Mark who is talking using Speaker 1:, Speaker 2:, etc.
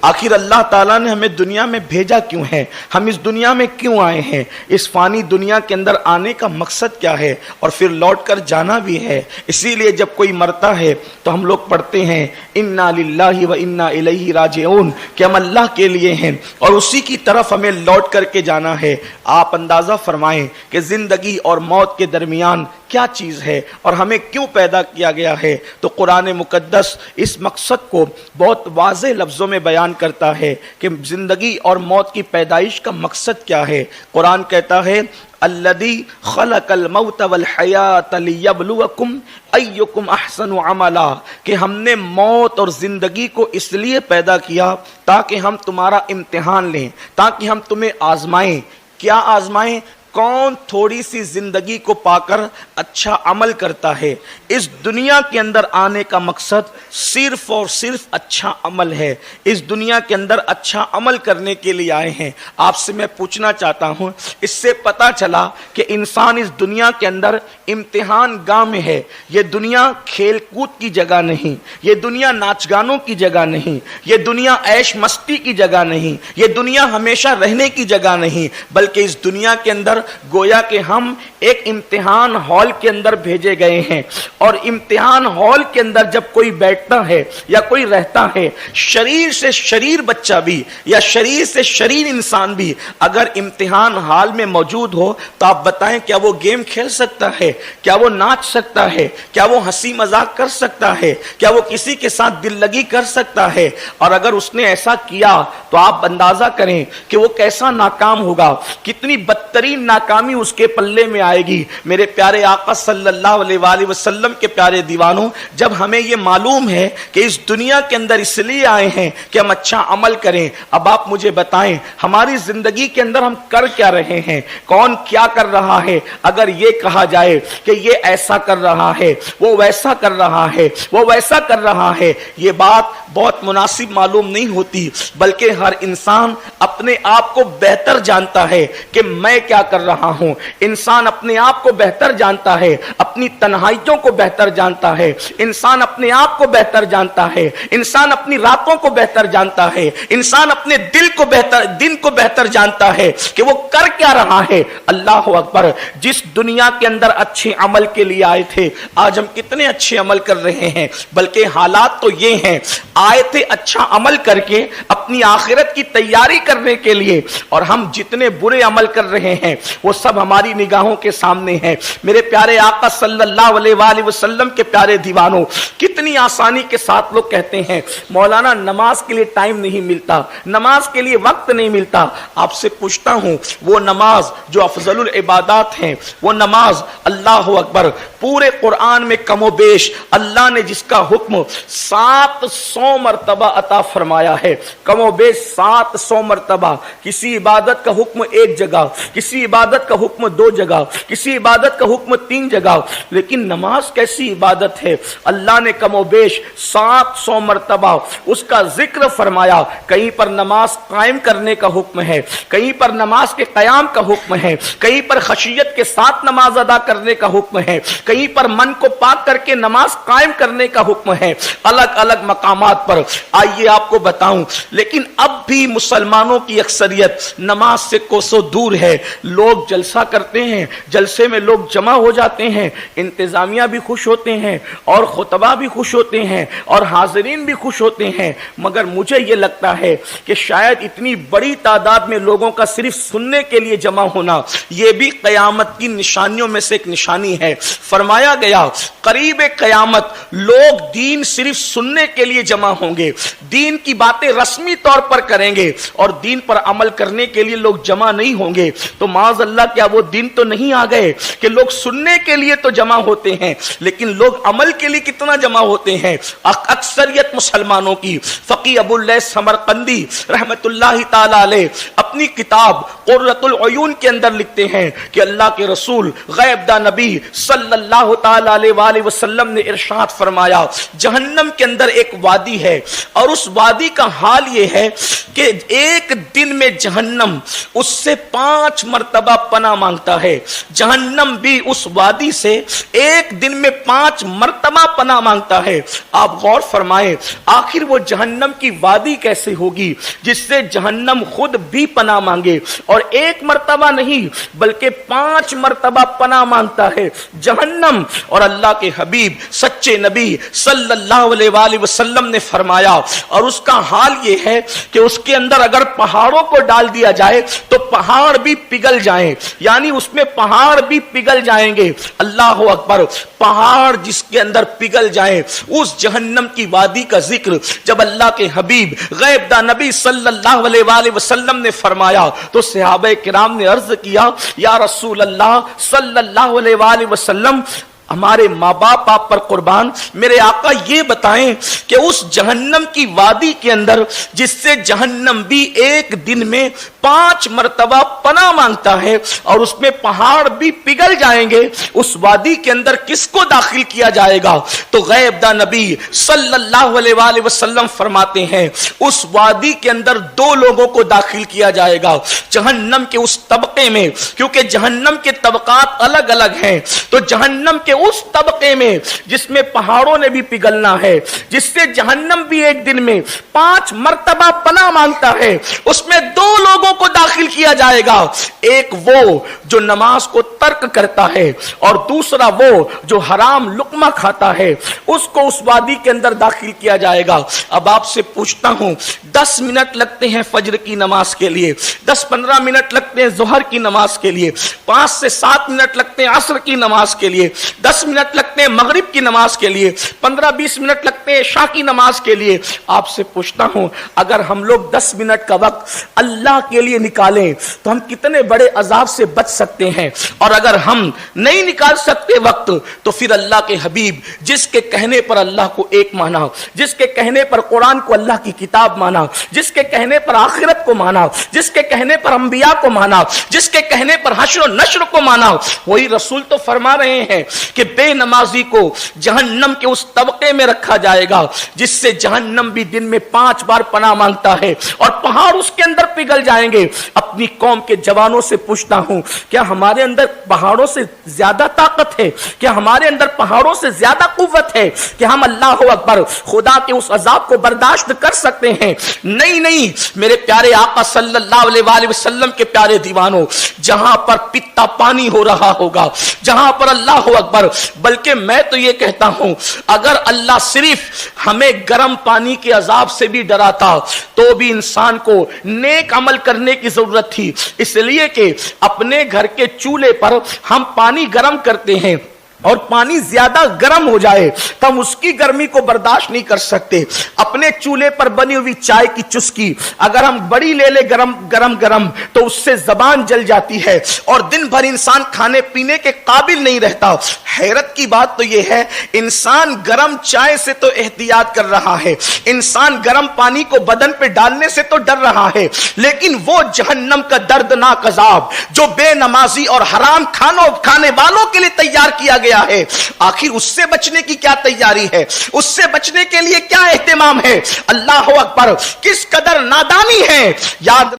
Speaker 1: آخر اللہ تعالیٰ نے ہمیں دنیا میں بھیجا کیوں ہے، ہم اس دنیا میں کیوں آئے ہیں، اس فانی دنیا کے اندر آنے کا مقصد کیا ہے، اور پھر لوٹ کر جانا بھی ہے۔ اسی لیے جب کوئی مرتا ہے تو ہم لوگ پڑھتے ہیں انا للہ و انا الیہ راجعون، کہ ہم اللہ کے لیے ہیں اور اسی کی طرف ہمیں لوٹ کر کے جانا ہے۔ آپ اندازہ فرمائیں کہ زندگی اور موت کے درمیان کیا چیز ہے اور ہمیں کیوں پیدا کیا گیا ہے۔ تو قرآن مقدس اس مقصد کو بہت واضح لفظوں میں بیان کرتا ہے کہ زندگی اور موت کی پیدائش کا مقصد کیا ہے۔ قرآن کہتا ہے الذی خلق الموت والحیات لیبلوکم ایکم احسن عملا، کہ ہم نے موت اور زندگی کو اس لیے پیدا کیا تاکہ ہم تمہارا امتحان لیں، تاکہ ہم تمہیں آزمائیں۔ کیا آزمائیں؟ کون تھوڑی سی زندگی کو پا کر اچھا عمل کرتا ہے۔ اس دنیا کے اندر آنے کا مقصد صرف اور صرف اچھا عمل ہے۔ اس دنیا کے اندر اچھا عمل کرنے کے لیے آئے ہیں۔ آپ سے میں پوچھنا چاہتا ہوں، اس سے پتا چلا کہ انسان اس دنیا کے اندر امتحان گاہ میں ہے۔ یہ دنیا کھیل کود کی جگہ نہیں، یہ دنیا ناچ گانوں کی جگہ نہیں، یہ دنیا عیش مستی کی جگہ نہیں، یہ دنیا ہمیشہ رہنے کی جگہ نہیں، بلکہ اس دنیا کے اندر گویا کہ ہم ایک امتحان ہال کے اندر بھیجے گئے ہیں۔ اور امتحان ہال کے اندر جب کوئی بیٹھتا ہے یا کوئی رہتا ہے، شریر سے شریر بچہ بھی یا شریر سے شریر انسان بھی اگر امتحان ہال میں موجود ہو تو آپ بتائیں کیا وہ گیم کھیل سکتا ہے؟ کیا وہ ناچ سکتا ہے؟ کیا وہ ہنسی مذاق کر سکتا ہے؟ کیا وہ کسی کے ساتھ دل لگی کر سکتا ہے؟ اور اگر اس نے ایسا کیا تو آپ اندازہ کریں کہ وہ کیسا ناکام ہوگا، کتنی بدترین ناکامی اس کے پلے میں آئے گی۔ میرے پیارے آقا صلی اللہ علیہ وآلہ وسلم کے پیارے دیوانوں، جب ہمیں یہ معلوم ہے کہ اس دنیا کے اندر اس لیے آئے ہیں کہ ہم اچھا عمل کریں، اب آپ مجھے بتائیں ہماری زندگی کے اندر ہم کر کیا رہے ہیں؟ کون کیا کر رہا ہے؟ اگر یہ کہا جائے کہ یہ ایسا کر رہا ہے، وہ ویسا کر رہا ہے، وہ ویسا کر رہا ہے، یہ بات بہت مناسب معلوم نہیں ہوتی، بلکہ ہر انسان اپنے آپ کو بہتر جانتا ہے کہ میں کیا کر رہا ہوں۔ انسان اپنے آپ کو بہتر جانتا ہے، اپنی تنہائیوں کو بہتر جانتا ہے، انسان اپنے آپ کو بہتر جانتا ہے، انسان اپنی راتوں کو بہتر جانتا ہے، انسان اپنے دن کو بہتر جانتا ہے کہ وہ کر کیا رہا ہے۔ اللہ اکبر، جس دنیا کے اندر اچھے عمل کے لیے آئے تھے، آج ہم کتنے اچھے عمل کر رہے ہیں، بلکہ حالات تو یہ ہیں آئے تھے اچھا عمل کر کے اپنی آخرت کی تیاری کرنے کے لیے، اور ہم جتنے برے عمل کر رہے ہیں وہ سب ہماری نگاہوں کے سامنے ہیں۔ میرے پیارے آقا صلی اللہ علیہ وآلہ وسلم کے پیارے دیوانوں، کتنی آسانی کے ساتھ لوگ کہتے ہیں مولانا نماز کے لیے ٹائم نہیں ملتا، نماز کے لیے وقت نہیں ملتا۔ آپ سے پوچھتا ہوں، وہ نماز جو افضل العبادات ہیں، وہ نماز اللہ اکبر پورے قرآن میں کم و بیش اللہ نے جس کا حکم 700 مرتبہ عطا فرمایا ہے، کم و بیش 700 مرتبہ، کسی عبادت کا حکم ایک جگہ، کسی عبادت کا حکم 2 جگہ، کسی عبادت کا حکم 3 جگہ، لیکن نماز کیسی عبادت ہے؟ اللہ نے کم و بیش 700 مرتبہ اس کا ذکر فرمایا۔ کہیں پر نماز قائم کرنے کا حکم ہے، کہیں پر نماز کے قیام کا حکم ہے، کہیں پر خشیت کے ساتھ نماز ادا کرنے کا حکم ہے، کہیں پر من کو پاک کر کے نماز قائم کرنے کا حکم ہے، الگ الگ مقامات پر۔ آئیے آپ کو بتاؤں، لیکن اب بھی مسلمانوں کی اکثریت نماز سے کوسوں دور ہے۔ لوگ جلسہ کرتے ہیں، جلسے میں لوگ جمع ہو جاتے ہیں، انتظامیہ بھی خوش ہوتے ہیں اور خطبہ بھی خوش ہوتے ہیں اور حاضرین بھی خوش ہوتے ہیں، مگر مجھے یہ لگتا ہے کہ شاید اتنی بڑی تعداد میں لوگوں کا صرف سننے کے لیے جمع ہونا یہ بھی قیامت کی نشانیوں میں سے ایک نشانی ہے۔ فرمایا گیا قریب قیامت لوگ دین صرف سننے کے لیے جمع ہوں گے، دین کی باتیں رسمی طور پر کریں گے اور دین پر عمل کرنے کے لیے لوگ جمع نہیں ہوں گے۔ تو معاذ اللہ، کیا وہ دن تو نہیں آ گئے کہ لوگ سننے کے لیے تو جمع ہوتے ہیں لیکن لوگ عمل کے لیے کتنا جمع ہوتے ہیں؟ اکثریت مسلمانوں کی فقی ابو اللیث سمرقندی رحمت اللہ تعالی علیہ اپنی کتاب قرۃ العیون کے اندر لکھتے ہیں کہ اللہ کے رسول غیب داں نبی صلی اللہ تعالی علیہ وآلہ وسلم نے ارشاد فرمایا جہنم کے اندر ایک وادی ہے اور اس وادی کا حال یہ ہے کہ ایک دن میں جہنم اس سے 5 مرتبہ پناہ مانگتا ہے، جہنم بھی اس وادی سے ایک دن میں 5 مرتبہ پناہ مانگتا ہے. آپ غور فرمائیں آخر وہ جہنم کی وادی کیسے ہوگی جس سے جہنم خود بھی پناہ مانگے, اور ایک مرتبہ نہیں بلکہ 5 مرتبہ پناہ مانگتا ہے جہنم. اور اللہ کے حبیب سچے نبی صلی اللہ علیہ وآلہ وسلم نے فرمایا, اور اس کا حال یہ ہے کہ اس کے اندر اگر پہاڑوں کو ڈال دیا جائے تو پہاڑ بھی پگھل جائیں, یعنی اس میں پہاڑ بھی پگھل جائیں گے. اللہ اکبر, پہاڑ جس کے اندر پگھل جائیں, اس جہنم کی وادی کا ذکر جب اللہ کے حبیب غیب دا نبی صلی اللہ علیہ وآلہ وسلم نے فرمایا تو صحابہ کرام نے عرض کیا, یا رسول اللہ صلی اللہ علیہ وآلہ وسلم, ہمارے ماں باپ آپ پر قربان, میرے آقا یہ بتائیں کہ اس جہنم کی وادی کے اندر جس سے جہنم بھی ایک دن میں 5 مرتبہ پناہ مانگتا ہے اور اس میں پہاڑ بھی پگھل جائیں گے, اس وادی کے اندر کس کو داخل کیا جائے گا؟ تو غیب دا نبی صلی اللہ علیہ وآلہ وسلم فرماتے ہیں اس وادی کے اندر 2 لوگوں کو داخل کیا جائے گا جہنم کے اس طبقے میں, کیونکہ جہنم کے طبقات الگ الگ ہیں. تو جہنم کے اس طبقے میں جس میں پہاڑوں نے بھی پگھلنا ہے, جس سے جہنم بھی ایک دن میں 5 مرتبہ پناہ مانگتا ہے, اس میں 2 لوگوں کو داخل کیا جائے گا. ایک وہ جو نماز کو ترک کرتا ہے اور دوسرا وہ جو حرام لقمہ کھاتا ہے, اس کو اس وادی کے اندر داخل کیا جائے گا. اب آپ سے پوچھتا ہوں 10 منٹ لگتے ہیں فجر کی نماز کے لیے, 10-15 منٹ لگتے ہیں ظہر کی نماز کے لیے, 5 سے 7 منٹ لگتے ہیں عصر کی نماز کے لیے, 10 منٹ لگتے ہیں مغرب کی نماز کے لیے, 15-20 منٹ لگتے ہیں عشاء کی نماز کے لیے. آپ سے پوچھتا ہوں اگر ہم لوگ 10 منٹ کا وقت اللہ کے لیے نکالیں تو ہم کتنے بڑے عذاب سے بچ سکتے ہیں, اور اگر ہم نہیں نکال سکتے وقت تو پھر اللہ کے حبیب جس کے کہنے پر اللہ کو ایک مانا, جس کے کہنے پر قرآن کو اللہ کی کتاب مانا, جس کے کہنے پر آخرت کو مانا, جس کے کہنے پر انبیاء کو مانا, جس کے کہنے پر حشر و نشر کو مانا, وہی رسول تو فرما رہے ہیں کہ بے نمازی کو جہنم کے اس طبقے میں رکھا جائے گا جس سے جہنم بھی دن میں 5 بار پناہ مانگتا ہے اور پہاڑ اس کے اندر پگھل جائیں گے. اپنی قوم کے جوانوں سے پوچھتا ہوں کیا ہمارے اندر پہاڑوں سے زیادہ طاقت ہے؟ کیا ہمارے اندر پہاڑوں سے زیادہ قوت ہے کہ ہم اللہ اکبر خدا کے اس عذاب کو برداشت کر سکتے ہیں؟ نہیں نہیں میرے پیارے آقا صلی اللہ علیہ وآلہ وسلم کے پیارے دیوانوں, جہاں پر پتا پانی ہو رہا ہوگا, جہاں پر اللہ اکبر, بلکہ میں تو یہ کہتا ہوں اگر اللہ صرف ہمیں گرم پانی کے عذاب سے بھی ڈراتا تو بھی انسان کو نیک عمل کرنے کی ضرورت تھی, اس لیے کہ اپنے گھر کے چولہے پر ہم پانی گرم کرتے ہیں اور پانی زیادہ گرم ہو جائے تو ہم اس کی گرمی کو برداشت نہیں کر سکتے. اپنے چولہے پر بنی ہوئی چائے کی چسکی اگر ہم بڑی لے لے گرم گرم گرم تو اس سے زبان جل جاتی ہے اور دن بھر انسان کھانے پینے کے قابل نہیں رہتا. حیرت کی بات تو یہ ہے انسان گرم چائے سے تو احتیاط کر رہا ہے, انسان گرم پانی کو بدن پہ ڈالنے سے تو ڈر رہا ہے, لیکن وہ جہنم کا دردناک عذاب جو بے نمازی اور حرام کھانے والوں کے لیے تیار کیا گیا ہے, آخر اس سے بچنے کی کیا تیاری ہے, اس سے بچنے کے لیے کیا اہتمام ہے؟ اللہ اکبر, کس قدر نادانی ہے. یاد